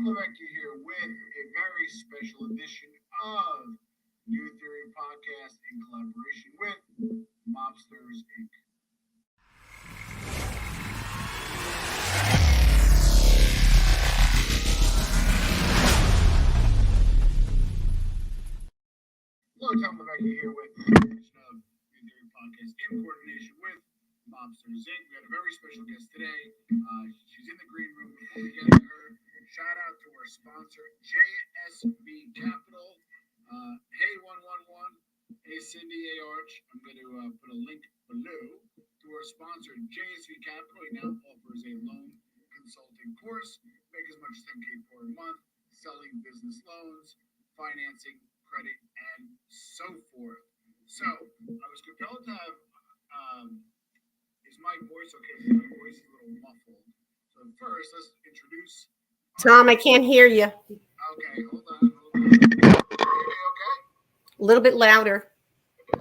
Levecchia here with a very special edition of New Theory Podcast in collaboration with Mobsters Inc. Hello, Tom Levecchia here with another edition of New Theory Podcast in coordination with Mobsters Inc. We got a very special guest today. She's in the green room. Before we get to her, shout out to our sponsor, JSV Capital. Hey, 111. Hey, Cindy. Hey, Arch. I'm going to put a link below to our sponsor, JSV Capital. He now offers a loan consulting course. Make as much as 10K per month, selling business loans, financing, credit, and so forth. So, I was compelled to have, is my voice okay? My voice is a little muffled. So, first, let's introduce. Tom, I can't hear you. Okay, hold on. Okay? A little bit louder.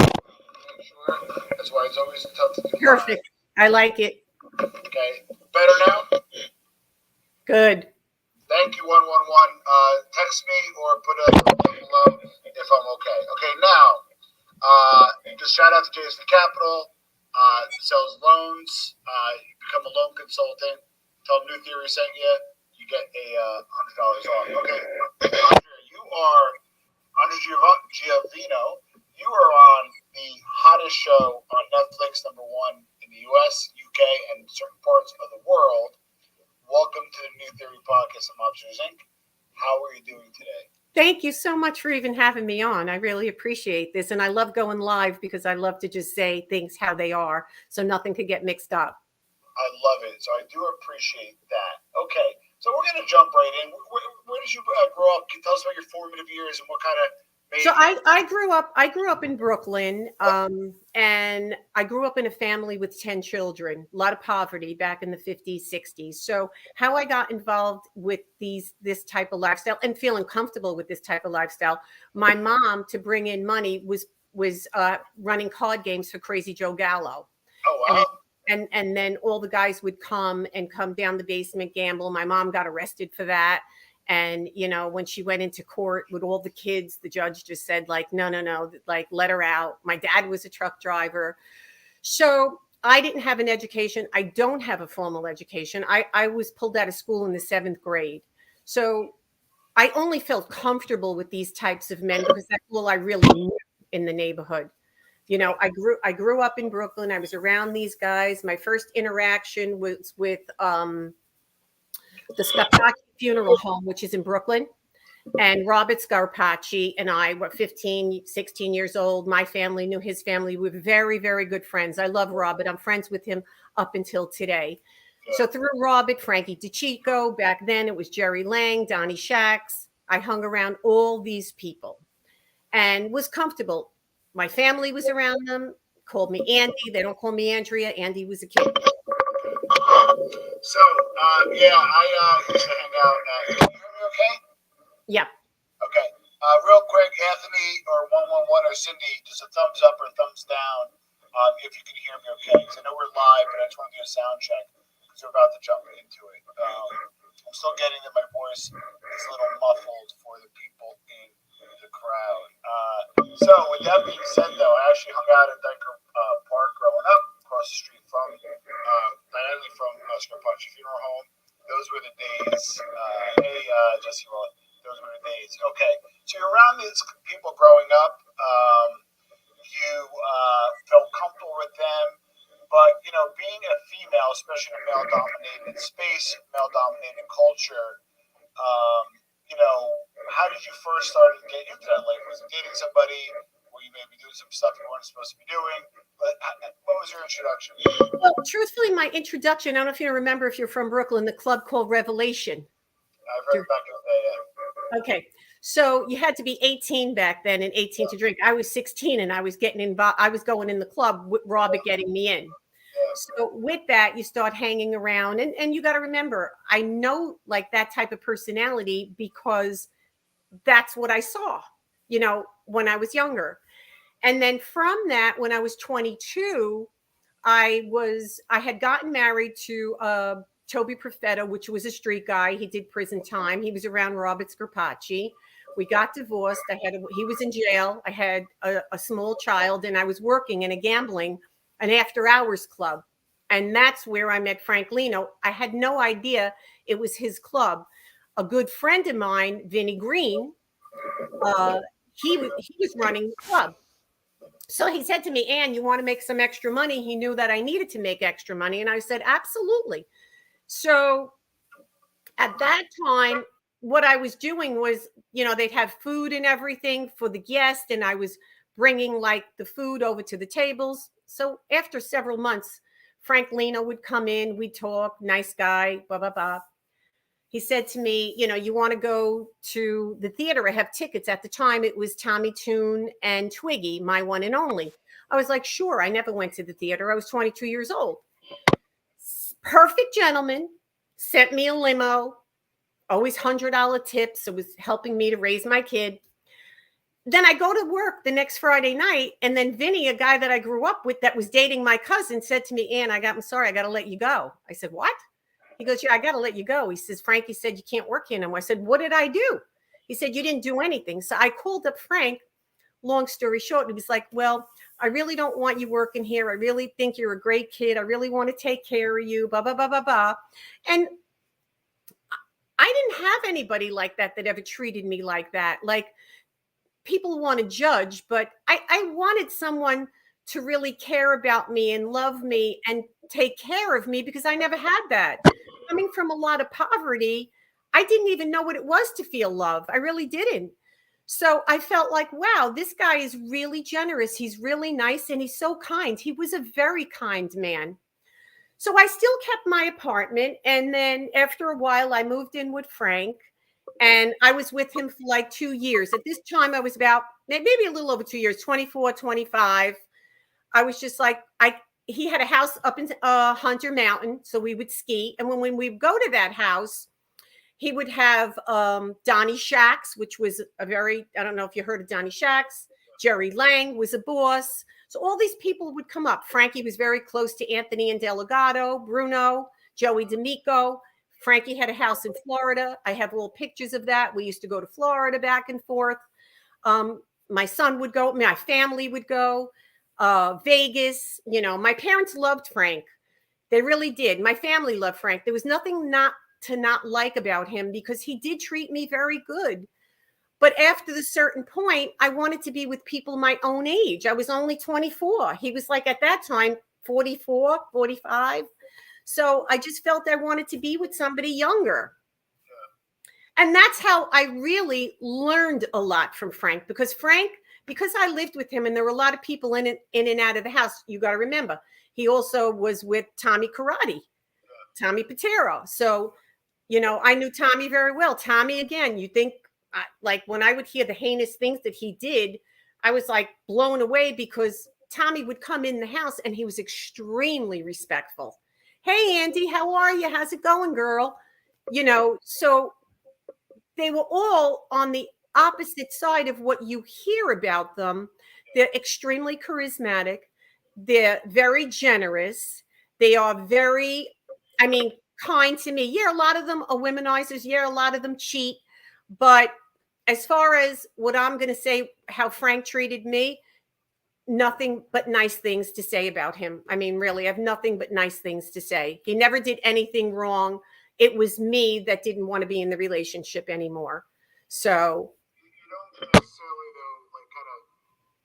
Sure. That's why it's always tough to do. Perfect. I like it. Okay. Better now? Good. Thank you, 111. Text me or put a link below if I'm okay. Okay, now, just shout out to JSV Capital. Sells loans. You become a loan consultant. Tell them New Theory sent you. You get a $100 off. Okay, Andrea, you are Andrea Giovino. You are on the hottest show on Netflix, #1 in the U.S., UK, and certain parts of the world. Welcome to the New Theory Podcast of Mobsters Inc. How are you doing today? Thank you so much for even having me on. I really appreciate this. And I love going live because I love to just say things how they are so nothing could get mixed up. I love it. So I do appreciate that. Okay. So we're going to jump right in. Where did you grow up? Can you tell us about your formative years and what kind of made So I grew up in Brooklyn, and I grew up in a family with 10 children, a lot of poverty back in the 50s, 60s. So how I got involved with this type of lifestyle and feeling comfortable with this type of lifestyle, my mom, to bring in money, was running card games for Crazy Joe Gallo. Oh, wow. And then all the guys would come down the basement, gamble. My mom got arrested for that. And, when she went into court with all the kids, the judge just said, like, no, like, let her out. My dad was a truck driver. So I didn't have an education. I don't have a formal education. I was pulled out of school in the 7th grade. So I only felt comfortable with these types of men because that's all I really knew in the neighborhood. I grew up in Brooklyn. I was around these guys. My first interaction was with the Scarpacci Funeral Home, which is in Brooklyn. And Robert Scarpacci and I were 15, 16 years old. My family knew his family. We were very, very good friends. I love Robert. I'm friends with him up until today. So through Robert, Frankie DeChico, back then it was Jerry Lang, Donnie Shacks. I hung around all these people and was comfortable. My family was around them, called me Andy. They don't call me Andrea. Andy was a kid. So, yeah, I used to hang out at. Can you hear me okay? Yeah. Okay. Real quick, Anthony or 111 or Cindy, just a thumbs up or thumbs down if you can hear me okay. Because I know we're live, but I just want to do a sound check because we're about to jump into it. I'm still getting that my voice is a little muffled for the people in the crowd. So, with that being said, though, I actually hung out at Dyker Park growing up, across the street from, diagonally from Scarpacci Funeral Home. Those were the days. Hey, Jesse Roll. Those were the days. Okay, so you're around these people growing up. You felt comfortable with them, but being a female, especially in a male-dominated space, male-dominated culture, how did you first start to get into that? Like, was it dating somebody? Were you maybe doing some stuff you weren't supposed to be doing? But what was your introduction? Well, truthfully, my introduction, I don't know if you remember, if you're from Brooklyn, the club called Revelation. I've heard back in the day, yeah. Okay. So you had to be 18 back then and 18 to drink. I was 16 and I was getting involved. I was going in the club with Robert getting me in. So with that, you start hanging around. And you got to remember, I know like that type of personality because that's what I saw, when I was younger. And then from that, when I was 22, I had gotten married to Toby Perfetta, which was a street guy. He did prison time. He was around Robert Scarpacci. We got divorced. He was in jail. I had a small child, and I was working in an after hours club. And that's where I met Frank Lino. I had no idea it was his club. A good friend of mine, Vinnie Green, he was running the club. So he said to me, Ann, you want to make some extra money? He knew that I needed to make extra money. And I said, absolutely. So at that time, what I was doing was, they'd have food and everything for the guest. And I was bringing like the food over to the tables. So after several months, Frank Lino would come in, we'd talk, nice guy, blah, blah, blah. He said to me, you want to go to the theater? I have tickets. At the time, it was Tommy Tune and Twiggy, my one and only. I was like, sure. I never went to the theater. I was 22 years old. Perfect gentleman, sent me a limo, always $100 tips. It was helping me to raise my kid. Then I go to work the next Friday night, and then Vinny, a guy that I grew up with that was dating my cousin, said to me, Ann, I'm sorry, I got to let you go. I said, what? He goes, yeah, I got to let you go. He says, Frankie said you can't work here anymore. I said, what did I do? He said, you didn't do anything. So I called up Frank. Long story short, he was like, well, I really don't want you working here. I really think you're a great kid. I really want to take care of you, blah, blah, blah, blah, blah. And I didn't have anybody like that ever treated me like that. Like, people want to judge, but I wanted someone to really care about me and love me and take care of me, because I never had that. Coming from a lot of poverty, I didn't even know what it was to feel love. I really didn't. So I felt like, wow, this guy is really generous. He's really nice, and he's so kind. He was a very kind man. So I still kept my apartment. And then after a while, I moved in with Frank, and I was with him for like 2 years. At this time, I was about maybe a little over 2 years, 24, 25. I was just like, he had a house up in Hunter Mountain, so we would ski. And when we would go to that house, he would have Donnie Shacks, which was I don't know if you heard of Donnie Shacks. Jerry Lang was a boss. So all these people would come up. Frankie was very close to Anthony and Delgado, Bruno, Joey D'Amico. Frankie had a house in Florida. I have little pictures of that. We used to go to Florida back and forth. My son would go. My family would go. Vegas. My parents loved Frank. They really did. My family loved Frank. There was nothing not like about him, because he did treat me very good. But after the certain point, I wanted to be with people my own age. I was only 24. He was like, at that time, 44, 45. So I just felt I wanted to be with somebody younger. And that's how I really learned a lot from Frank, because I lived with him, and there were a lot of people in and out of the house. You got to remember, he also was with Tommy Karate, Tommy Patero. So, I knew Tommy very well. Tommy, again, you think, like, when I would hear the heinous things that he did, I was like blown away, because Tommy would come in the house and he was extremely respectful. Hey, Andy, how are you? How's it going, girl? So they were all on the opposite side of what you hear about them. They're extremely charismatic. They're very generous. They are very, kind to me. Yeah, a lot of them are womenizers. Yeah, a lot of them cheat. But as far as what I'm going to say, how Frank treated me, nothing but nice things to say about him. Really, I have nothing but nice things to say. He never did anything wrong. It was me that didn't want to be in the relationship anymore. So you don't necessarily, though, like, kind of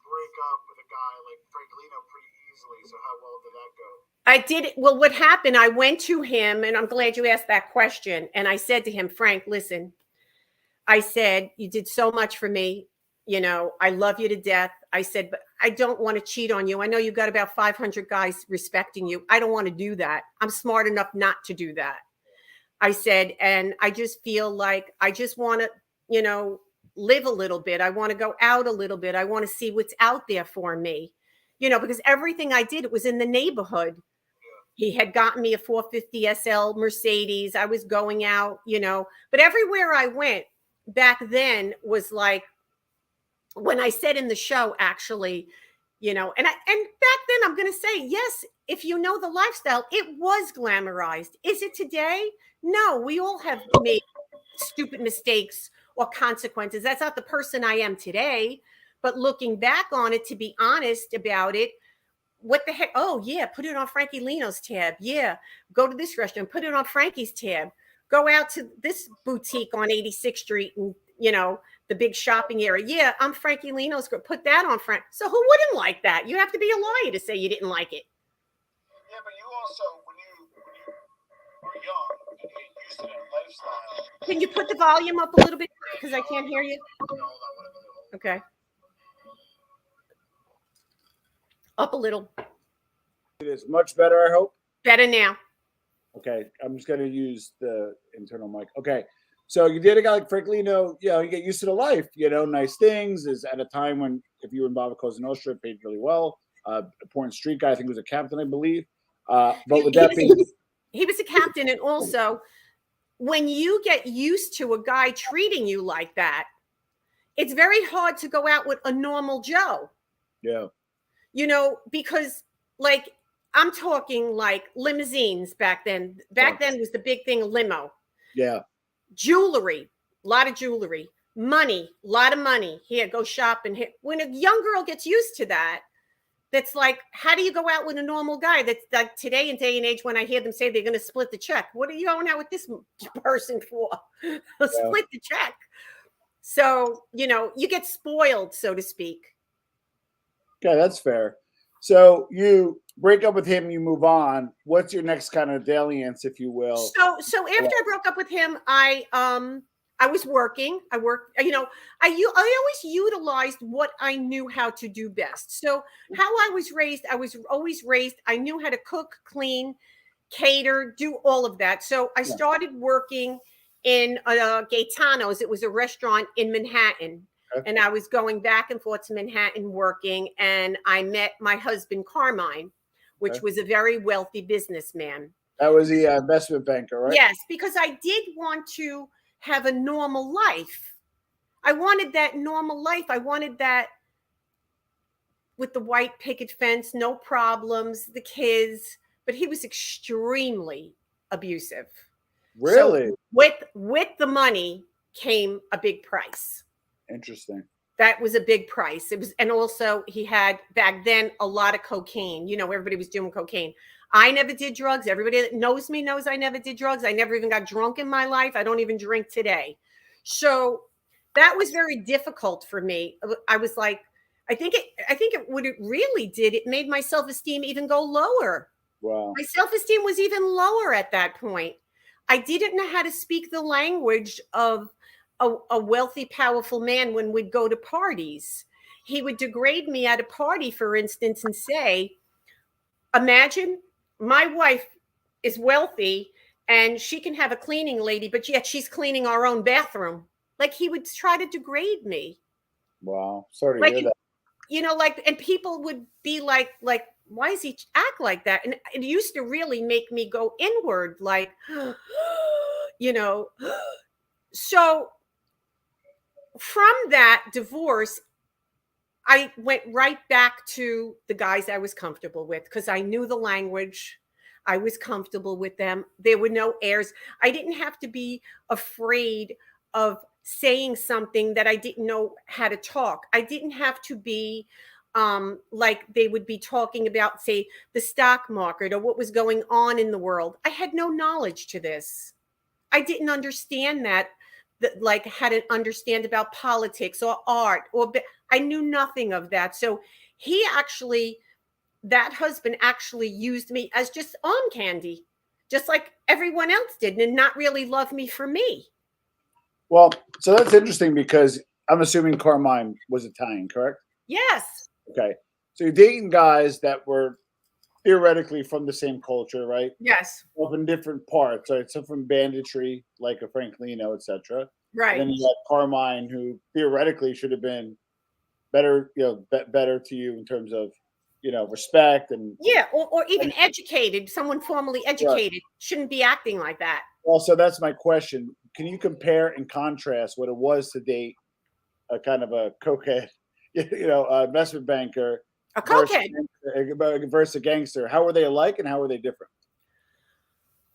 break up with a guy like Frank Lino pretty easily. So how well did that go? I did. Well, what happened, I went to him, and I'm glad you asked that question. And I said to him, Frank, listen, I said, you did so much for me. I love you to death. I said, but I don't want to cheat on you. I know you've got about 500 guys respecting you. I don't want to do that. I'm smart enough not to do that. I said, and I just feel like I just want to, live a little bit. I want to go out a little bit. I want to see what's out there for me, because everything I did, it was in the neighborhood. He had gotten me a 450 SL Mercedes. I was going out, but everywhere I went back then was like, when I said in the show, actually, And back then I'm going to say, yes, if you know the lifestyle, it was glamorized. Is it today? No, we all have made stupid mistakes or consequences. That's not the person I am today. But looking back on it, to be honest about it, what the heck? Oh, yeah, put it on Frankie Lino's tab. Yeah, go to this restaurant, put it on Frankie's tab. Go out to this boutique on 86th Street and, the big shopping area. Yeah, I'm Frankie Lino's girl. Put that on Frank. So who wouldn't like that? You have to be a liar to say you didn't like it. Yeah, but you also, when you were young and you get used to that lifestyle. Can you put the volume up a little bit? Because I can't hear you. Okay. Up a little. It is much better, I hope. Better now. Okay, I'm just going to use the internal mic. Okay, so you did a guy like Frank Lino, you get used to the life, nice things. Is at a time when, if you were involved with Cosa Nostra, it paid really well. A porn street guy, I think was a captain, I believe. But with that being, he was a captain, and also when you get used to a guy treating you like that, it's very hard to go out with a normal Joe. Yeah. Because like I'm talking like limousines back then. Back then was the big thing, a limo. Yeah. Jewelry, a lot of jewelry. Money, a lot of money. Here, go shopping. When a young girl gets used to that, that's like, how do you go out with a normal guy? That's like today and day and age when I hear them say they're going to split the check. What are you going out with this person for? Split the check. So, you get spoiled, so to speak. Okay, that's fair. So you break up with him, you move on. What's your next kind of dalliance, if you will? So after I broke up with him, I was working. I worked, I always utilized what I knew how to do best. So how I was always raised, I knew how to cook, clean, cater, do all of that. So I started working in Gaetano's. It was a restaurant in Manhattan. Okay. And I was going back and forth to Manhattan working, and I met my husband, Carmine, which was a very wealthy businessman. That was the investment banker, right? Yes, because I did want to have a normal life. I wanted that normal life. I wanted that with the white picket fence, no problems, the kids, but he was extremely abusive. Really? So with the money came a big price. Interesting. That was a big price. It was, and also he had back then a lot of cocaine. Everybody was doing cocaine. I never did drugs. Everybody that knows me knows I never did drugs. I never even got drunk in my life. I don't even drink today. So that was very difficult for me. I was like, I think what it really did, it made my self-esteem even go lower. Wow. My self-esteem was even lower at that point. I didn't know how to speak the language of a wealthy, powerful man when we'd go to parties. He would degrade me at a party, for instance, and say, imagine my wife is wealthy and she can have a cleaning lady, but yet she's cleaning our own bathroom. Like he would try to degrade me. Wow. Sorry to hear that. And people would be like, why does he act like that? And it used to really make me go inward, like, So from that divorce, I went right back to the guys I was comfortable with because I knew the language. I was comfortable with them. There were no airs. I didn't have to be afraid of saying something that I didn't know how to talk. I didn't have to be like they would be talking about, say, the stock market or what was going on in the world. I had no knowledge to this. I didn't understand that like had to understand about politics or art, or I knew nothing of that. So that husband actually used me as just arm candy, just like everyone else did, and not really love me for me. Well, so that's interesting because I'm assuming Carmine was Italian, correct? Yes. Okay. So you're dating guys that were theoretically from the same culture, right? Yes. Up in different parts, right? So from banditry, like a Frank Lino, etc. Right. And then you got Carmine, who theoretically should have been better, better to you in terms of, respect and or even educated. Someone formally educated shouldn't be acting like that. Well, so that's my question. Can you compare and contrast what it was to date a kind of a cokehead, investment banker A versus cokehead. versus a gangster. How were they alike and how were they different?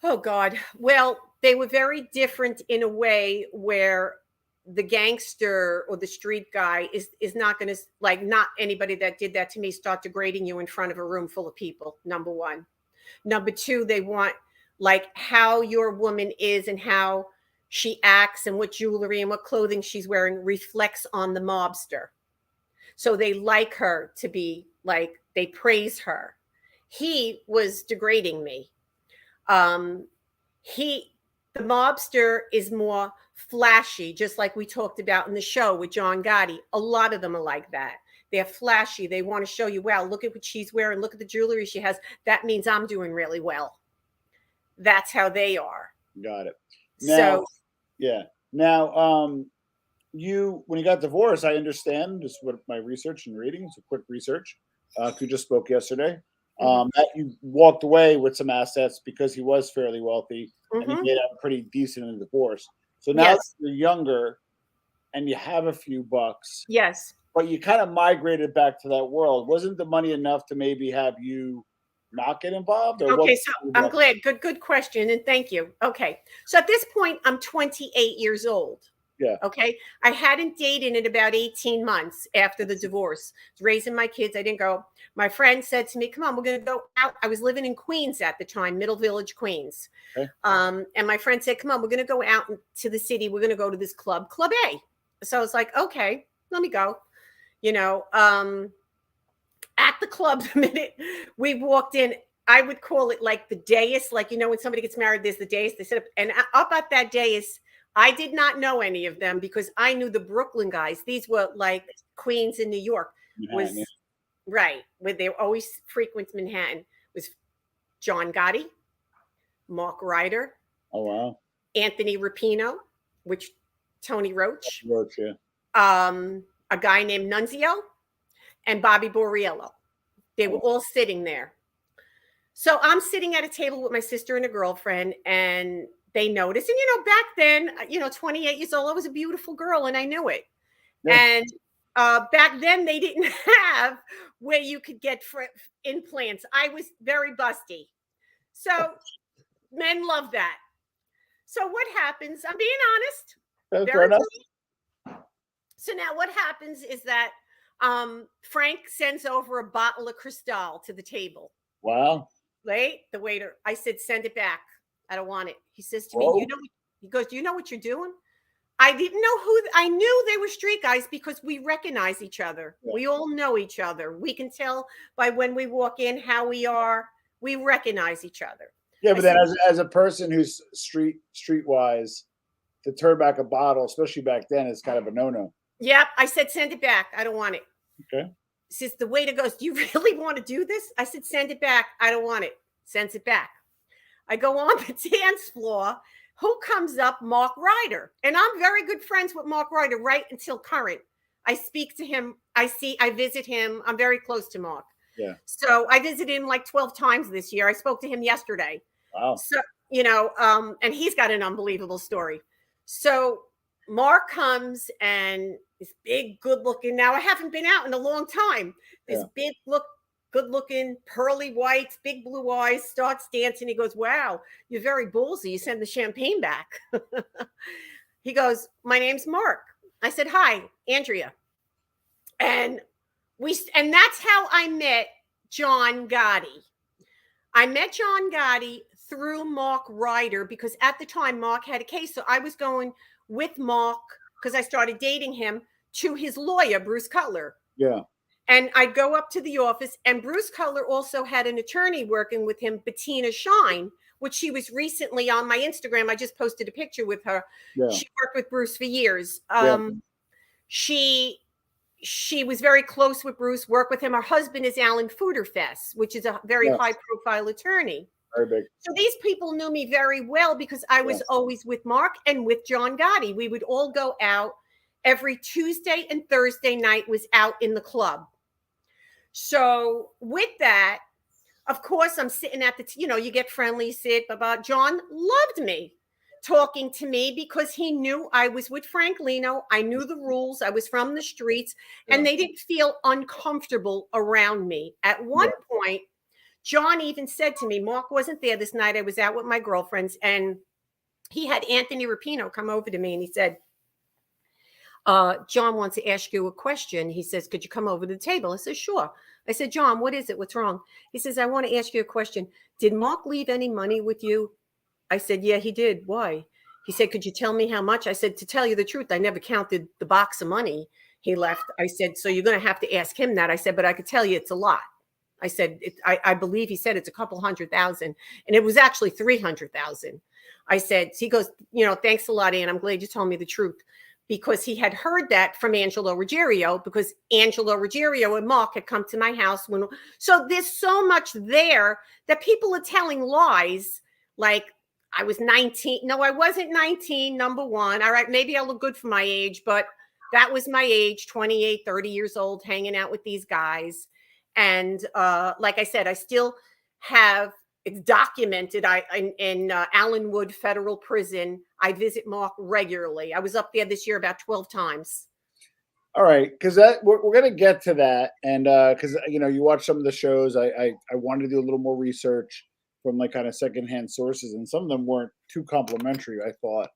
Oh God. Well, they were very different in a way where the gangster or the street guy is not going to, like, not anybody that did that to me start degrading you in front of a room full of people. Number one. Number two, they want like how your woman is and how she acts and what jewelry and what clothing she's wearing reflects on the mobster. So they like her to be like, they praise her. He was degrading me. Um, he, the mobster is more flashy, just like we talked about in the show with John Gotti. A lot of them are like that. They're flashy. They want to show you, wow, look at what she's wearing. Look at the jewelry she has. That means I'm doing really well. That's how they are. Got it. Now, So, yeah. Now, you when you got divorced, I understand just what my research and reading. It's a quick research. Who just spoke yesterday. That you walked away with some assets because he was fairly wealthy and he mhm. made out pretty decent in the divorce. So now that Yes, you're younger and you have a few bucks, yes. but you kind of migrated back to that world. Wasn't the money enough to maybe have you not get involved, or what? Okay, so I'm glad. Good question, and thank you. Okay, so at this point, I'm 28 years old. Yeah. Okay, I hadn't dated in about 18 months after the divorce. Raising my kids, I didn't go. My friend said to me, "Come on, we're going to go out." I was living in Queens at the time, Middle Village, Queens. Okay. And my friend said, "Come on, we're going to go out to the city. We're going to go to this club, Club A." So I was like, "Okay, let me go." You know, at the club, the minute we walked in, I would call it like the dais. Like, you know, when somebody gets married, there's the dais. They sit up, and up at that dais, I did not know any of them because I knew the Brooklyn guys. These were like Queens in New York. Was Manhattan, yeah. right where they always frequent Manhattan. Was John Gotti, Mark Ryder, Oh wow. Anthony Rapino, which Tony Roach, Roach, yeah. a guy named Nunzio, and Bobby Borriello. They were all sitting there. So I'm sitting at a table with my sister and a girlfriend, and they noticed. And, you know, back then, 28 years old, I was a beautiful girl, and I knew it. Yeah. And back then, they didn't have where you could get implants. I was very busty. So men love that. So what happens? I'm being honest. Fair Very enough. So now what happens is that Frank sends over a bottle of Cristal to the table. Wow. Right? The waiter, I said, send it back. I don't want it. He says to me, Whoa. he goes, do you know what you're doing? I didn't know I knew they were street guys because we recognize each other. Yeah. We all know each other. We can tell by when we walk in how we are. We recognize each other. Yeah, but then as a person who's streetwise, to turn back a bottle, especially back then, is kind of a no-no. Yep. I said, send it back. I don't want it. Okay. Says the waiter goes, do you really want to do this? I said, send it back. I don't want it. Sends it back. I go on the dance floor. Who comes up? Mark Ryder. And I'm very good friends with Mark Ryder right until current. I speak to him. I visit him. I'm very close to Mark. Yeah. So I visited him like 12 times this year. I spoke to him yesterday. Wow. So, and he's got an unbelievable story. So Mark comes and is big, good looking. Now I haven't been out in a long time. This big good looking, pearly whites, big blue eyes, starts dancing. He goes, wow, you're very ballsy. You send the champagne back. He goes, my name's Mark. I said, hi, Andrea. And that's how I met John Gotti. I met John Gotti through Mark Ryder because at the time Mark had a case. So I was going with Mark because I started dating him to his lawyer, Bruce Cutler. Yeah. And I'd go up to the office, and Bruce Cutler also had an attorney working with him, Bettina Shine, which she was recently on my Instagram. I just posted a picture with her. Yeah. She worked with Bruce for years. She was very close with Bruce, worked with him. Her husband is Alan Fuderfest, which is a very high-profile attorney. Very big. So these people knew me very well because I was always with Mark and with John Gotti. We would all go out. Every Tuesday and Thursday night was out in the club. So with that, of course, I'm sitting at you get friendly, sit, blah, blah. John loved me. talking to me because he knew I was with Frank Lino. I knew the rules. I was from the streets, and Yeah. they didn't feel uncomfortable around me. At one Right. point, John even said to me, Mark wasn't there this night. I was out with my girlfriends, and he had Anthony Rapino come over to me, and he said, John wants to ask you a question. He says, could you come over to the table? I said, sure. I said, John, what is it? What's wrong? He says, I want to ask you a question. Did Mark leave any money with you? I said, yeah, he did. Why? He said, could you tell me how much? I said, to tell you the truth, I never counted the box of money he left. I said, so you're going to have to ask him that. I said, but I could tell you it's a lot. I said, I believe he said it's a couple $100,000, and it was actually 300,000. I said, he goes, thanks a lot, Ann. I'm glad you told me the truth, because he had heard that from Angelo Ruggiero, because Angelo Ruggiero and Mark had come to my house so there's so much there that people are telling lies. Like I was 19. No, I wasn't 19. Number one. All right. Maybe I look good for my age, but that was my age, 28, 30 years old, hanging out with these guys. And like I said, I still have, it's documented. In Allenwood Federal Prison, I visit Mark regularly. I was up there this year about 12 times. All right, because that we're gonna get to that, and because you watch some of the shows, I wanted to do a little more research from like kind of secondhand sources, and some of them weren't too complimentary. I thought.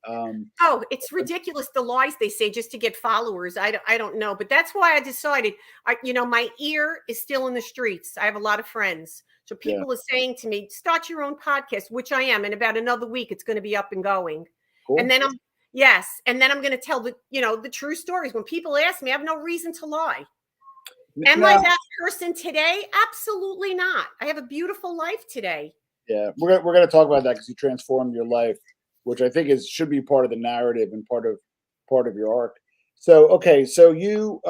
Oh, it's ridiculous, the lies they say just to get followers. I don't know, but that's why I decided. My ear is still in the streets. I have a lot of friends. So people are saying to me, start your own podcast, which I am. In about another week, it's going to be up and going. Cool. And then I'm going to tell the true stories. When people ask me, I have no reason to lie. Am I that person today? Absolutely not. I have a beautiful life today. Yeah, we're gonna talk about that because you transformed your life, which I think should be part of the narrative and part of your arc. So okay, so you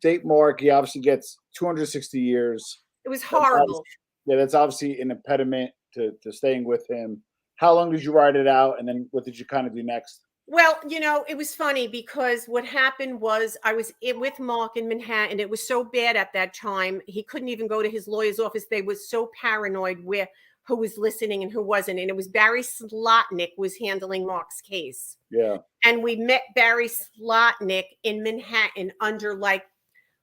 date Mark. He obviously gets 260 years. It was horrible. That's obviously an impediment to staying with him. How long did you ride it out, and then what did you kind of do next? Well, it was funny because what happened was I was with Mark in Manhattan. It was so bad at that time. He couldn't even go to his lawyer's office. They were so paranoid who was listening and who wasn't. And it was Barry Slotnick was handling Mark's case. Yeah. And we met Barry Slotnick in Manhattan under it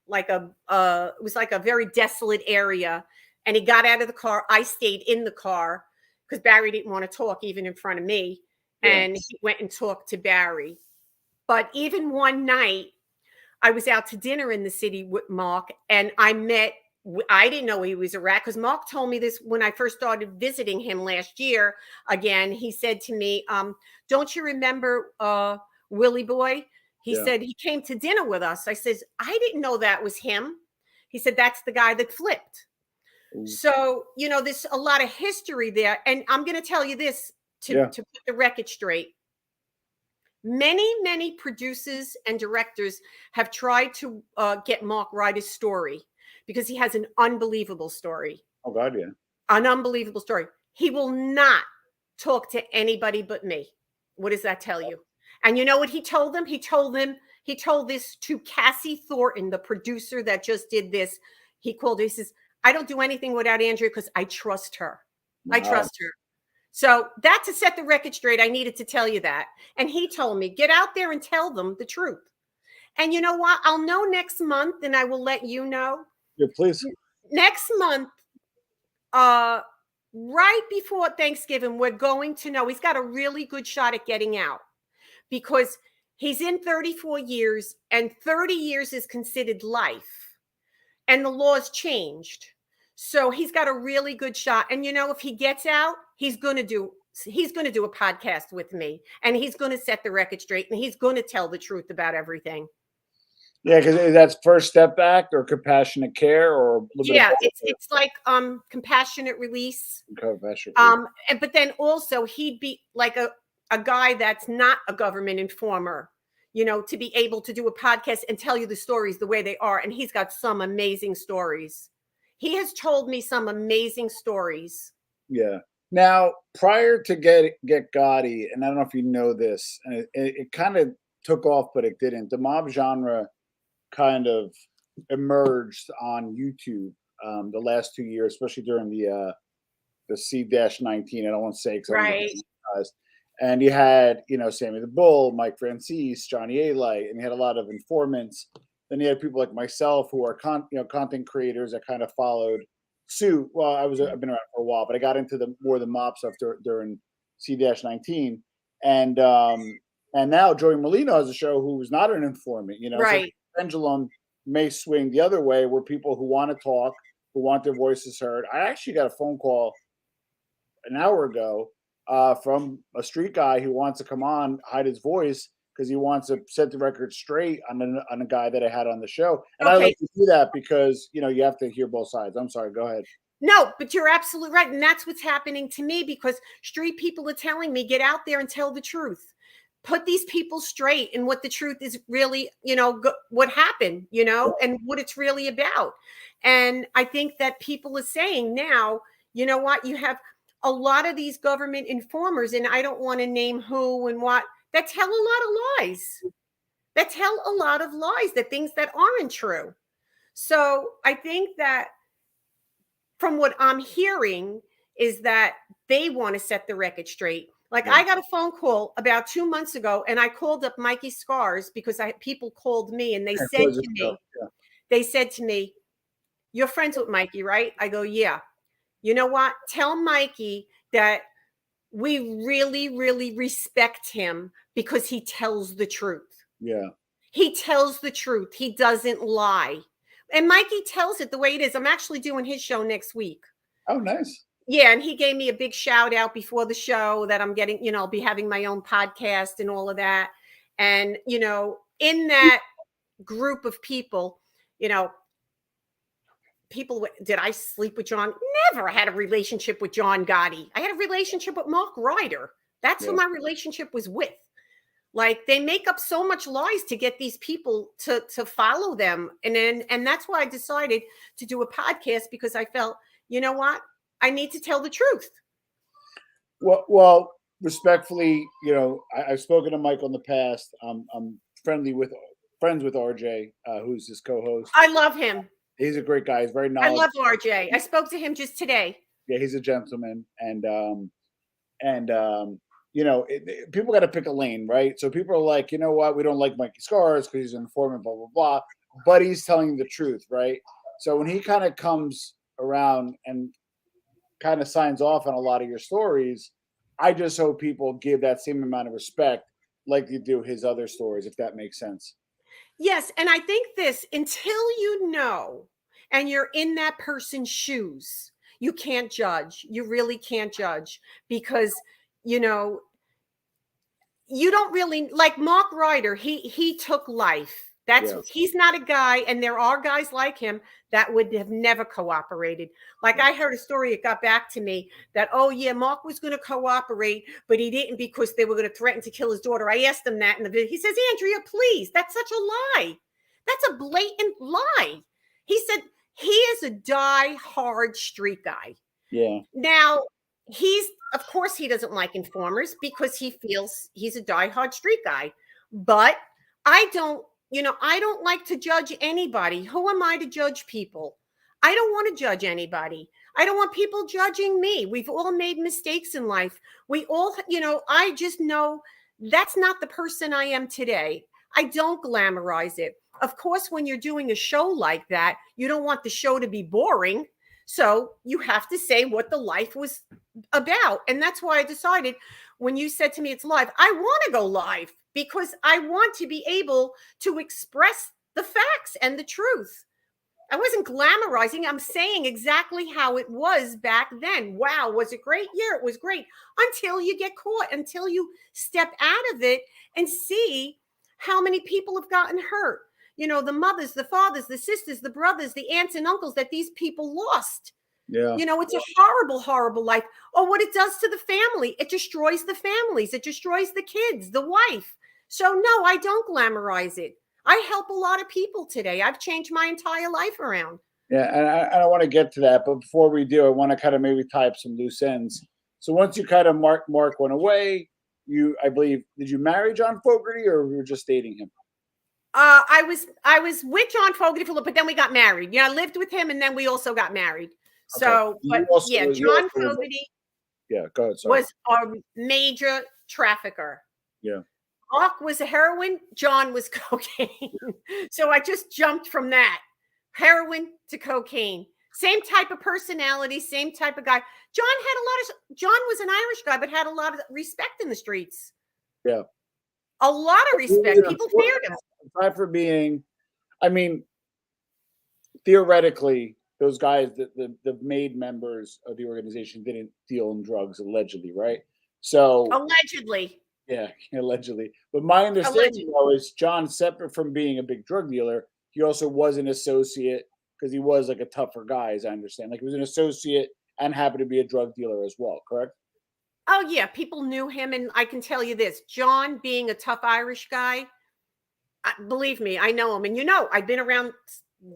was like a very desolate area. And he got out of the car. I stayed in the car because Barry didn't want to talk even in front of me. And he went and talked to Barry. But even one night, I was out to dinner in the city with Mark, and I didn't know he was a rat because Mark told me this when I first started visiting him last year. Again, he said to me, don't you remember Willie Boy? He said he came to dinner with us. I said, I didn't know that was him. He said, that's the guy that flipped. Ooh. So, there's a lot of history there. And I'm going to tell you this, to put the record straight. Many producers and directors have tried to get Mark Rieter's story because he has an unbelievable story. Oh, God, yeah. An unbelievable story. He will not talk to anybody but me. What does that tell you? And you know what he told them? He told this to Cassie Thornton, the producer that just did this. He called her. He says, I don't do anything without Andrea because I trust her. Wow. I trust her. So that to set the record straight, I needed to tell you that. And he told me, get out there and tell them the truth. And you know what? I'll know next month and I will let you know. Yeah, please. Next month, right before Thanksgiving, we're going to know. He's got a really good shot at getting out because he's in 34 years and 30 years is considered life. And the law's changed. So he's got a really good shot. And if he gets out, he's going to do a podcast with me and he's going to set the record straight and he's going to tell the truth about everything. Yeah, because that's First Step Act or compassionate care or it's like compassionate release. But then also he'd be like a guy that's not a government informer, to be able to do a podcast and tell you the stories the way they are. And he's got some amazing stories. He has told me some amazing stories. Yeah. Now, prior to get Gotti, and I don't know if you know this, and it kind of took off, but it didn't. The mob genre kind of emerged on YouTube the last 2 years, especially during the C-19. I don't want to say because right. And you had, Sammy the Bull, Mike Francis, Johnny A. Light, and you had a lot of informants. Then you had people like myself who are content creators that kind of followed suit. Well, I've been around for a while, but I got into more of the mob stuff during C-19, and now Joey Molino has a show who's not an informant. So Right. the pendulum may swing the other way, where people who want to talk, who want their voices heard. I actually got a phone call an hour ago from a street guy who wants to come on, hide his voice because he wants to set the record straight on a guy that I had on the show. And I Okay. like to do that because, you have to hear both sides. I'm sorry. Go ahead. No, but you're absolutely right. And that's what's happening to me, because street people are telling me, get out there and tell the truth. Put these people straight and what the truth is really, what happened, and what it's really about. And I think that people are saying now, you know what, you have a lot of these government informers, and I don't want to name who and what, that tell a lot of lies. That tell a lot of lies, that things that aren't true. So I think that from what I'm hearing is that they want to set the record straight. Like, I got a phone call about 2 months ago, and I called up Mikey Scars because people called me and they said to me, you're friends with Mikey, right? I go, yeah. You know what? Tell Mikey that we really, really respect him because he tells the truth. Yeah. He tells the truth. He doesn't lie. And Mikey tells it the way it is. I'm actually doing his show next week. Oh, nice. Yeah, and he gave me a big shout out before the show that I'm getting, I'll be having my own podcast and all of that. And, in that group of people, did I sleep with John? Never had a relationship with John Gotti. I had a relationship with Mark Rieter. That's who my relationship was with. Like, they make up so much lies to get these people to follow them. And that's why I decided to do a podcast, because I felt, you know what? I need to tell the truth. Well, respectfully, I've spoken to Mike in the past. I'm friends with RJ, who's his co-host. I love him. He's a great guy. He's very knowledgeable. I love RJ. I spoke to him just today. Yeah, he's a gentleman, and people got to pick a lane, right? So people are like, you know what, we don't like Mikey Scars because he's an informant, blah blah blah, but he's telling you the truth, right? So when he kind of comes around and kind of signs off on a lot of your stories, I just hope people give that same amount of respect like you do his other stories, if that makes sense. Yes, and I think until you know and you're in that person's shoes, you can't judge. You really can't judge, because, you don't really, like Mark Ryder, he took life. He's not a guy, and there are guys like him that would have never cooperated. Like, I heard a story, it got back to me, that, oh yeah, Mark was going to cooperate, but he didn't because they were going to threaten to kill his daughter. I asked him that in the video. He says, Andrea, please, that's such a lie. That's a blatant lie. He said he is a die-hard street guy. Yeah. Now, of course, he doesn't like informers because he feels he's a die-hard street guy. But I don't like to judge anybody. Who am I to judge people? I don't want to judge anybody. I don't want people judging me. We've all made mistakes in life. We all, I just know that's not the person I am today. I don't glamorize it. Of course, when you're doing a show like that, you don't want the show to be boring. So you have to say what the life was about. And that's why I decided, when you said to me it's live, I want to go live because I want to be able to express the facts and the truth. I wasn't glamorizing. I'm saying exactly how it was back then. Wow, was it great? Yeah, it was great. Until you get caught, until you step out of it and see how many people have gotten hurt. The mothers, the fathers, the sisters, the brothers, the aunts and uncles that these people lost. Yeah. It's a horrible, horrible life. Or what it does to the family. It destroys the families. It destroys the kids, the wife. So no, I don't glamorize it. I help a lot of people today. I've changed my entire life around. Yeah, and I want to get to that, but before we do, I want to kind of maybe tie up some loose ends. So once you kind of Mark went away, I believe, did you marry John Fogerty, or we were just dating him? I was with John Fogerty for a little, but then we got married. I lived with him, and then we also got married. Okay. So, but John Fogerty go ahead, sorry. was a major trafficker. Yeah. Mark was a heroin, John was cocaine. So I just jumped from that heroin to cocaine. Same type of personality, same type of guy. John was an Irish guy, but had a lot of respect in the streets. Yeah. A lot of respect. People feared him. Aside for being, I mean, theoretically, those guys, the made members of the organization didn't deal in drugs, allegedly, right? So Allegedly. yeah, allegedly. But my understanding though is John, separate from being a big drug dealer, he also was an associate because he was like a tougher guy, as I understand. Like he was an associate and happened to be a drug dealer as well, correct? Oh yeah, people knew him, and I can tell you this: John, being a tough Irish guy, believe me, I know him, and I've been around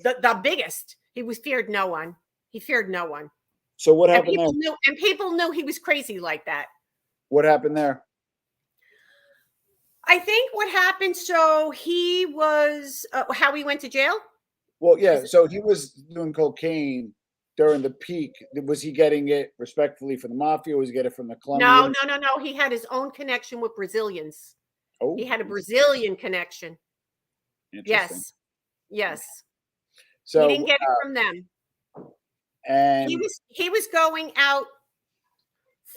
the biggest. He was feared no one. He feared no one. So what And happened people there? people knew he was crazy like that. What happened there? I think what happened. So he was how he went to jail. Well, yeah. So he was doing cocaine during the peak. Was he getting it respectfully from the mafia? Or was he getting it from the No, Colombians? no, no, no. He had his own connection with Brazilians. Oh, He had a Brazilian connection. interesting. Yes. So He didn't get it from them. and He was going out,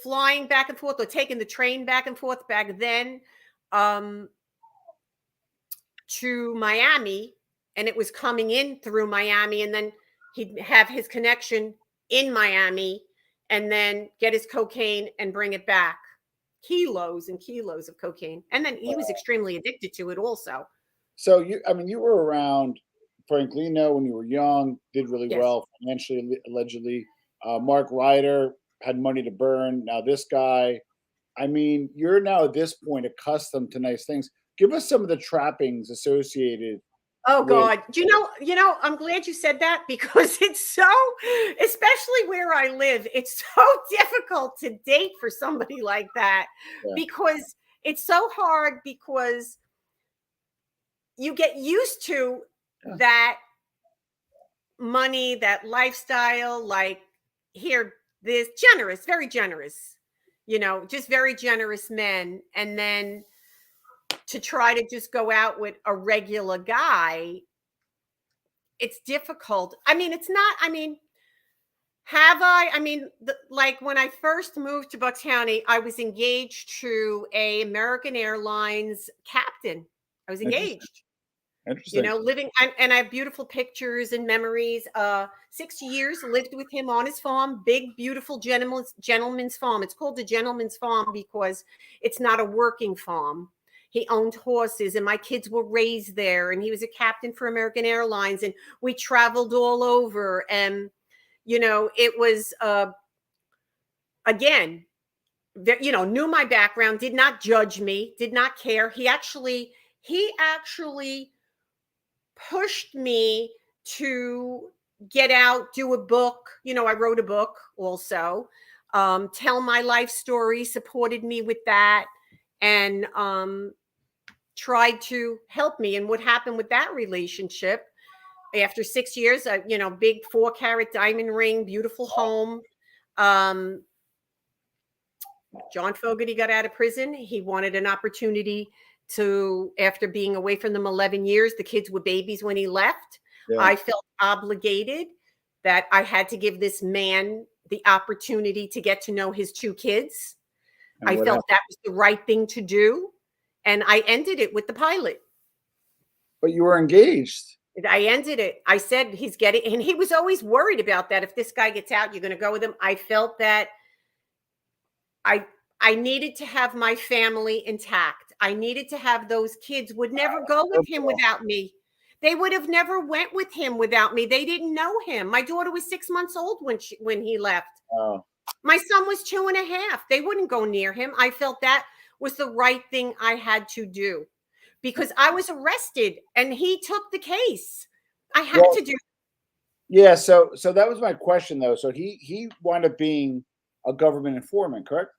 flying back and forth, or taking the train back and forth back then, to Miami, and it was coming in through Miami, and then he'd have his connection in Miami, and then get his cocaine and bring it back. Kilos and kilos of cocaine. And then he was extremely addicted to it also. so you were around Franklino when you were young, did really Yes. well financially, allegedly. Mark Rieter had money to burn. Now this guy, I mean, you're now at this point accustomed to nice things. Give us some of the trappings associated. Oh with, God. I'm glad you said that, because it's so, especially where I live, it's so difficult to date for somebody like that, Yeah. because it's so hard, because you get used to that money, that lifestyle, like here, this generous, very generous, just very generous men. And then to try to just go out with a regular guy, it's difficult. I mean, it's not, like when I first moved to Bucks County, I was engaged to a American Airlines captain. I was engaged. Interesting. Living, and I have beautiful pictures and memories. 6 years lived with him on his farm, big, beautiful gentleman's farm. It's called the gentleman's farm because it's not a working farm. He owned horses, and my kids were raised there, and he was a captain for American Airlines, and we traveled all over. And, it was, again, knew my background, did not judge me, did not care. He actually pushed me to get out, do a book. I wrote a book also, tell my life story, supported me with that, and tried to help me. And what happened with that relationship, after 6 years, big 4-carat diamond ring, beautiful home. John Fogerty got out of prison. He wanted an opportunity to, after being away from them 11 years, the kids were babies when he left. Yeah. I felt obligated that I had to give this man the opportunity to get to know his 2 kids. I felt that was the right thing to do. And I ended it with the pilot. But you were engaged. I ended it. I said, he's getting, and he was always worried about that. If this guy gets out, you're going to go with him. I felt that I needed to have my family intact. I needed to have those kids would never go with him without me. They would have never went with him without me. They didn't know him. My daughter was 6 months old when he left. Oh. My son was 2.5. They wouldn't go near him. I felt that was the right thing I had to do, because I was arrested and he took the case. I had to do. Yeah. So that was my question though. So he wound up being a government informant, correct?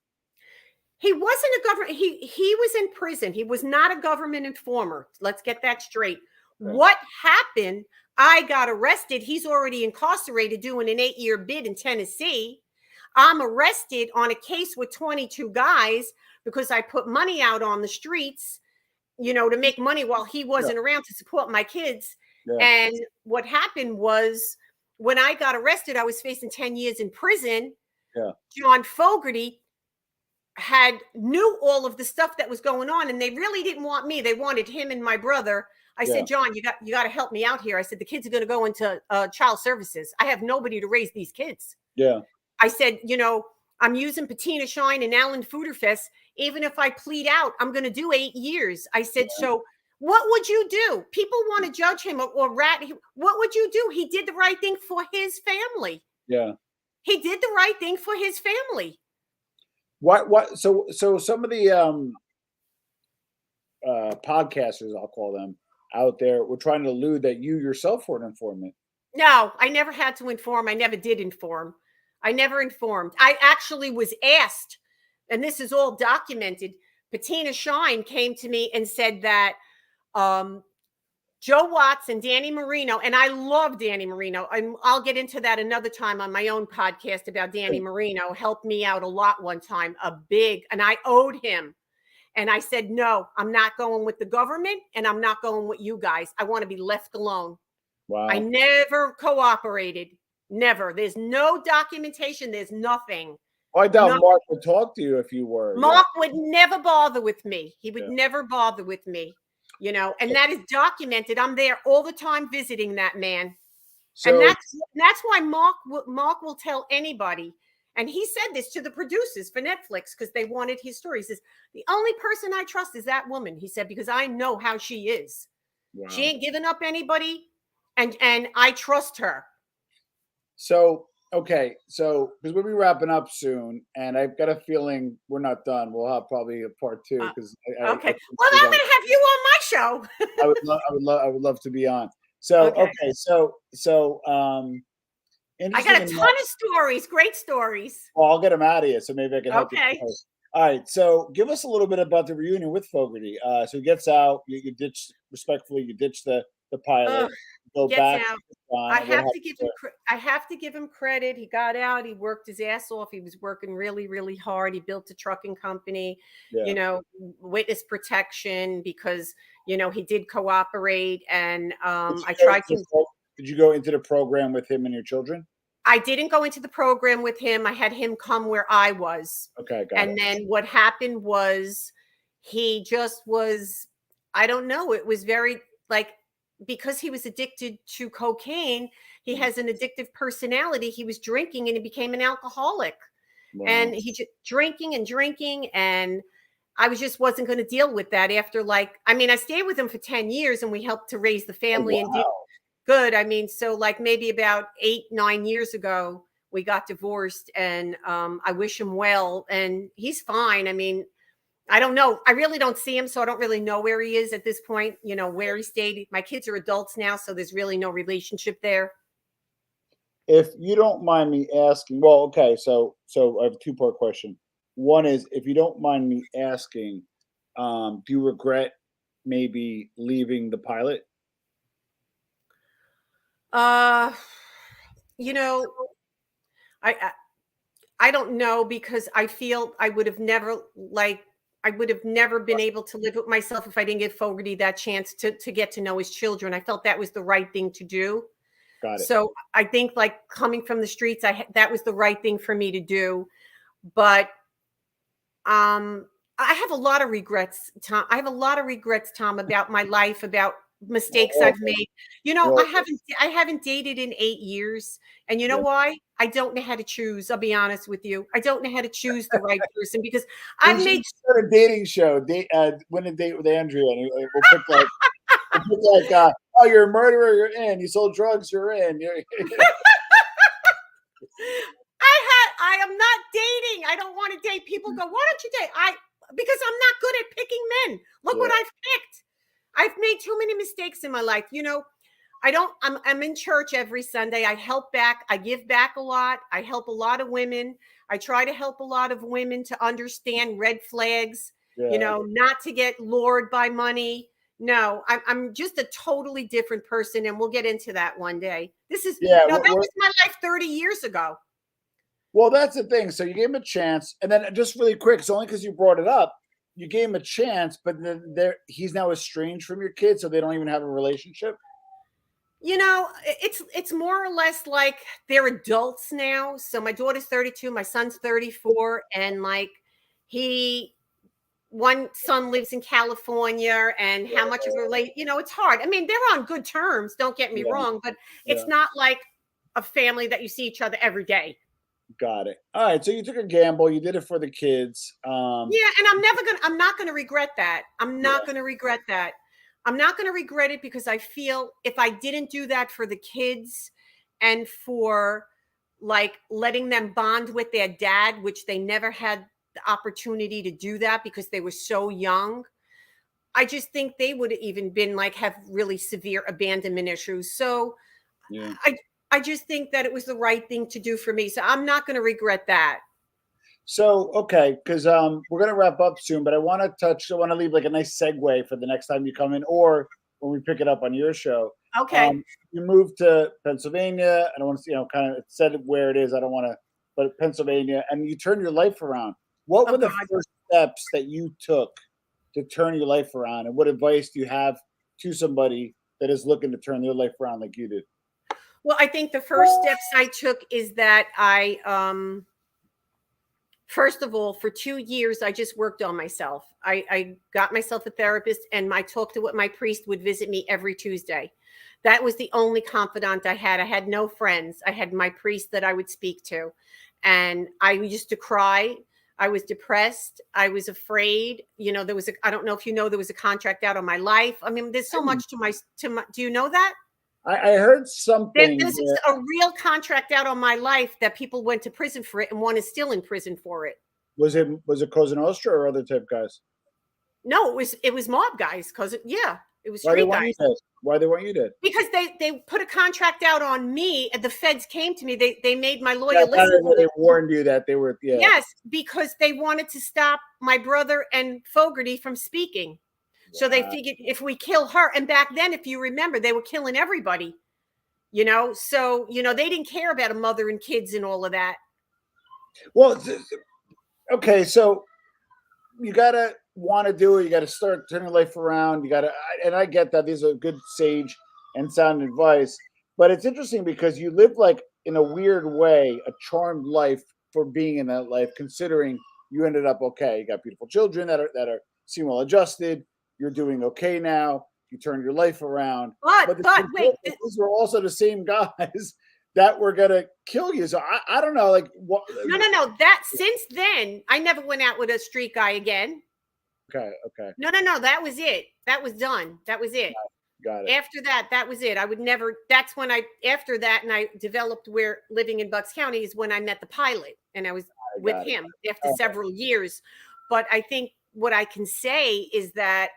He wasn't a government. He was in prison. He was not a government informer. Let's get that straight. Okay. What happened? I got arrested. He's already incarcerated doing an 8-year bid in Tennessee. I'm arrested on a case with 22 guys because I put money out on the streets, to make money while he wasn't around to support my kids. Yeah. And what happened was, when I got arrested, I was facing 10 years in prison. Yeah. John Fogerty knew all of the stuff that was going on, and they really didn't want me. They wanted him and my brother. I said, John, you got to help me out here. I said, the kids are going to go into child services. I have nobody to raise these kids. Yeah. I said, I'm using Patina Shine and Alan Fuderfest. Even if I plead out, I'm going to do 8 years. I said, so what would you do? People want to judge him or rat him. What would you do? He did the right thing for his family. Yeah. He did the right thing for his family. What? So some of the podcasters, I'll call them, out there were trying to allude that you yourself were an informant. No, I never had to inform. I never did inform. I never informed. I actually was asked, and this is all documented. Patina Shine came to me and said that Joe Watts and Danny Marino, and I love Danny Marino, and I'll get into that another time on my own podcast about Danny Marino, helped me out a lot one time, and I owed him. And I said, no, I'm not going with the government, and I'm not going with you guys. I want to be left alone. Wow. I never cooperated. Never. There's no documentation. There's nothing. I doubt Mark would talk to you if you were. Mark would never bother with me. He would never bother with me, and that is documented. I'm there all the time visiting that man. So, and that's why Mark will tell anybody. And he said this to the producers for Netflix because they wanted his story. He says, the only person I trust is that woman. He said, because I know how she is. Wow. She ain't giving up anybody. And I trust her. So, okay. So, because we'll be wrapping up soon, and I've got a feeling we're not done. We'll have probably a part 2. Because okay. Well, I'm going to have you on my show. I would love to be on. So, okay. So, I got a ton of stories, great stories. Well, I'll get them out of you, so maybe I can help you. All right. So, give us a little bit about the reunion with Fogerty. So, he gets out. You ditch the pilot. Go back. I have to give him credit. He got out. He worked his ass off. He was working really, really hard. He built a trucking company. Witness protection because he did cooperate. And I tried to. Did you go into the program with him and your children? I didn't go into the program with him. I had him come where I was. Okay, got it. And then what happened was he just was, I don't know. It was very because he was addicted to cocaine, he has an addictive personality. He was drinking and he became an alcoholic. Wow. And he just drinking. And I wasn't going to deal with that after I stayed with him for 10 years and we helped to raise the family and did good. So maybe about 8-9 years ago, we got divorced and I wish him well and he's fine. I don't know. I really don't see him, so I don't really know where he is at this point, where he stayed. My kids are adults now, so there's really no relationship there. If you don't mind me asking, well, okay, so I have a 2-part question. One is, if you don't mind me asking, do you regret maybe leaving the pilot? I don't know because I feel I would have never been able to live with myself if I didn't give Fogerty that chance to get to know his children. I felt that was the right thing to do. Got it. So I think coming from the streets, that was the right thing for me to do. But I have a lot of regrets, Tom. Tom, about my life, about mistakes I've made. I haven't dated in 8 years. And you know why? I don't know how to choose. I'll be honest with you. I don't know how to choose the right person because I've made a dating show. Win a date with Andrea, and we'll pick oh, you're a murderer, you're in. You sold drugs, you're in. I am not dating. I don't want to date. People go, why don't you date? Because I'm not good at picking men. Look what I've picked. I've made too many mistakes in my life. I'm in church every Sunday. I help back. I give back a lot. I help a lot of women. I try to help a lot of women to understand red flags, not to get lured by money. No, I'm just a totally different person. And we'll get into that one day. That was my life 30 years ago. Well, that's the thing. So you gave him a chance, and then just really quick, it's only because you brought it up. You gave him a chance, but then he's now estranged from your kids, so they don't even have a relationship. You know, it's more or less like they're adults now. So my daughter's 32, my son's 34, and like he one son lives in California, and how much of a relate, it's hard. I mean, they're on good terms, don't get me Yeah, wrong, but yeah, it's not like a family that you see each other every day. got it. All right, so you took a gamble. You did it for the kids. Yeah, and I'm not gonna regret that. I'm not gonna regret that. I'm not gonna regret it because I feel if I didn't do that for the kids and for like letting them bond with their dad, which they never had the opportunity to do that because they were so young. I just think they would have even been like have really severe abandonment issues. So Yeah. I I just think that it was the right thing to do for me. So I'm not going to regret that. So okay, because we're gonna wrap up soon, but I want to touch. I want to leave like a nice segue for the next time you come in, or when we pick it up on your show. Okay. You moved to Pennsylvania. I don't want to, kind of said where it is. I don't want to, but Pennsylvania, and you turned your life around. What Oh were the God. first steps that you took to turn your life around, and what advice do you have to somebody that is looking to turn their life around like you did? Well, I think the first steps I took is that first of all, for 2 years, I just worked on myself. I got myself a therapist, and I talked to what my priest would visit me every Tuesday. That was the only confidant I had. I had no friends. I had my priest that I would speak to. And I used to cry. I was depressed. I was afraid. I don't know if you know, there was a contract out on my life. I mean, there's so much do you know that? I heard something. There's a real contract out on my life that people went to prison for it, and one is still in prison for it. Was it Cosa Nostra or other type guys? No, it was mob guys because it was Why they street want you guys. dead? Why they want you dead? Because they put a contract out on me, and the feds came to me. They made my lawyer Yeah, listen to they it. warned you that they were. Yeah. Yes, because they wanted to stop my brother and Fogarty from speaking. So they figured if we kill her, and back then, if you remember, they were killing everybody. So they didn't care about a mother and kids and all of that. Well, okay, so you gotta want to do it. You gotta start turning life around. And I get that these are good sage and sound advice, but it's interesting because you live like in a weird way a charmed life for being in that life, considering you ended up okay. You got beautiful children that are seem well adjusted. You're doing okay now. You turned your life around, But wait, these were also the same guys that were gonna kill you. So I don't know, like what? no. That since then, I never went out with a street guy again. Okay, No. That was it. That was done. That was it. got it. After that, that was it. I would never. That's when after that, and I developed where living in Bucks County is when I met the pilot, and I was with him after several years. But I think what I can say is that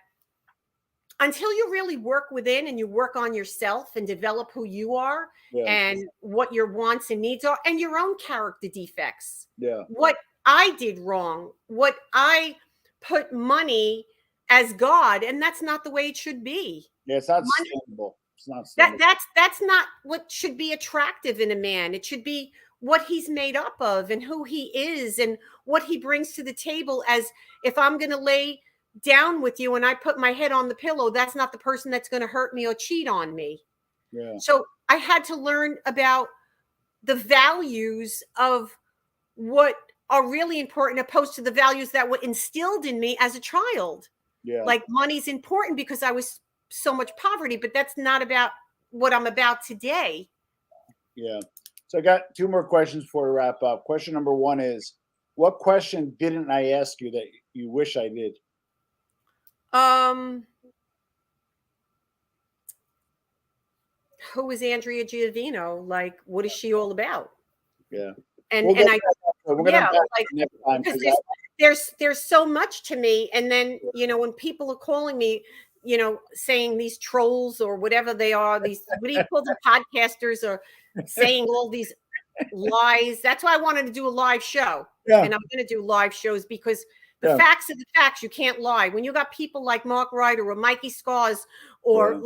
until you really work within and you work on yourself and develop who you are and what your wants and needs are and your own character defects. Yeah. What I did wrong, what I put money as God, and that's not the way it should be. Yeah, it's not sustainable. It's not sustainable. That's not what should be attractive in a man. It should be what he's made up of and who he is and what he brings to the table. As if I'm going to lay down with you and I put my head on the pillow, that's not the person that's going to hurt me or cheat on me. Yeah. So I had to learn about the values of what are really important opposed to the values that were instilled in me as a child. Yeah. Like money's important because I was so much poverty, but that's not about what I'm about today. Yeah. So I got two more questions before we wrap up. Question number one is, what question didn't I ask you that you wish I did? Who is Andrea Giovino? Like, what is she all about? Yeah. And I next time, there's so much to me. And then, when people are calling me, saying these trolls or whatever they are, these, what do you call them, podcasters, or saying all these lies. That's why I wanted to do a live show. Yeah. And I'm going to do live shows because the facts are the facts. You can't lie. When you got people like Mark Rieter or Mikey Scars or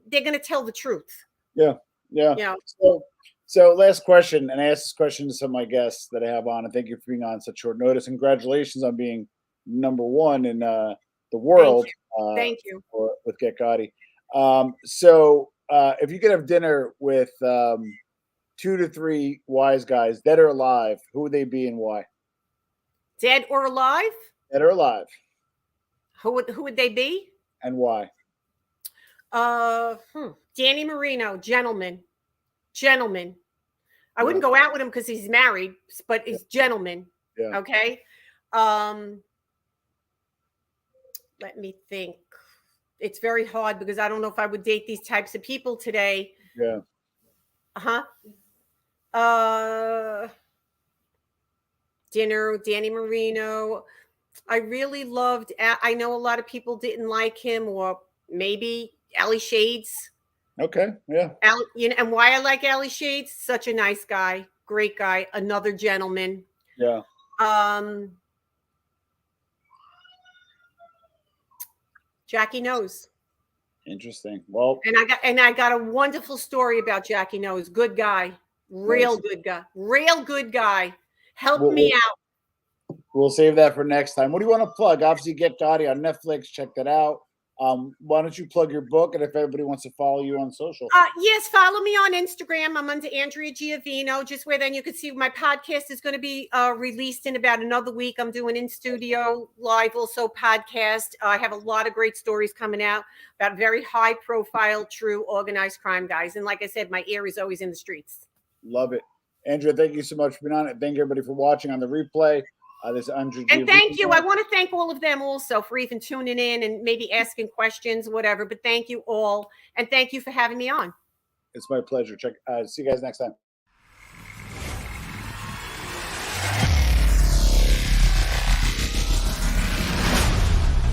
they're going to tell the truth. Yeah. Yeah. Yeah. So So last question, and I ask this question to some of my guests that I have on, and thank you for being on such short notice. Congratulations on being number one in the world Thank you. with Get Gotti. So if you could have dinner with 2 to 3 wise guys, dead or alive, who would they be and why? Dead or alive? Dead or alive, Who would they be? and why? Danny Marino, gentleman. I Yeah. wouldn't go out with him because he's married, but he's gentleman. Yeah. Okay. Let me think. It's very hard because I don't know if I would date these types of people today. Yeah. Dinner, Danny Marino. I really loved. I know a lot of people didn't like him, or maybe Ali Shades. Okay. Yeah. And why I like Ali Shades? Such a nice guy, great guy, another gentleman. Yeah. Jackie knows. Interesting. Well, and I got a wonderful story about Jackie knows. Good guy, real good guy. Helped me out. We'll save that for next time. What do you want to plug? Obviously, Get Gotti on Netflix. Check that out. Why don't you plug your book, and if everybody wants to follow you on social? Yes, follow me on Instagram. I'm under Andrea Giovino, just where then you can see my podcast is going to be released in about another week. I'm doing in studio live, also podcast. I have a lot of great stories coming out about very high profile, true organized crime guys. And like I said, my ear is always in the streets. Love it. Andrea, thank you so much for being on it. Thank you, everybody, for watching on the replay. This Andrea and thank you. I want to thank all of them also for even tuning in and maybe asking questions, whatever. But thank you all. And thank you for having me on. It's my pleasure. See you guys next time.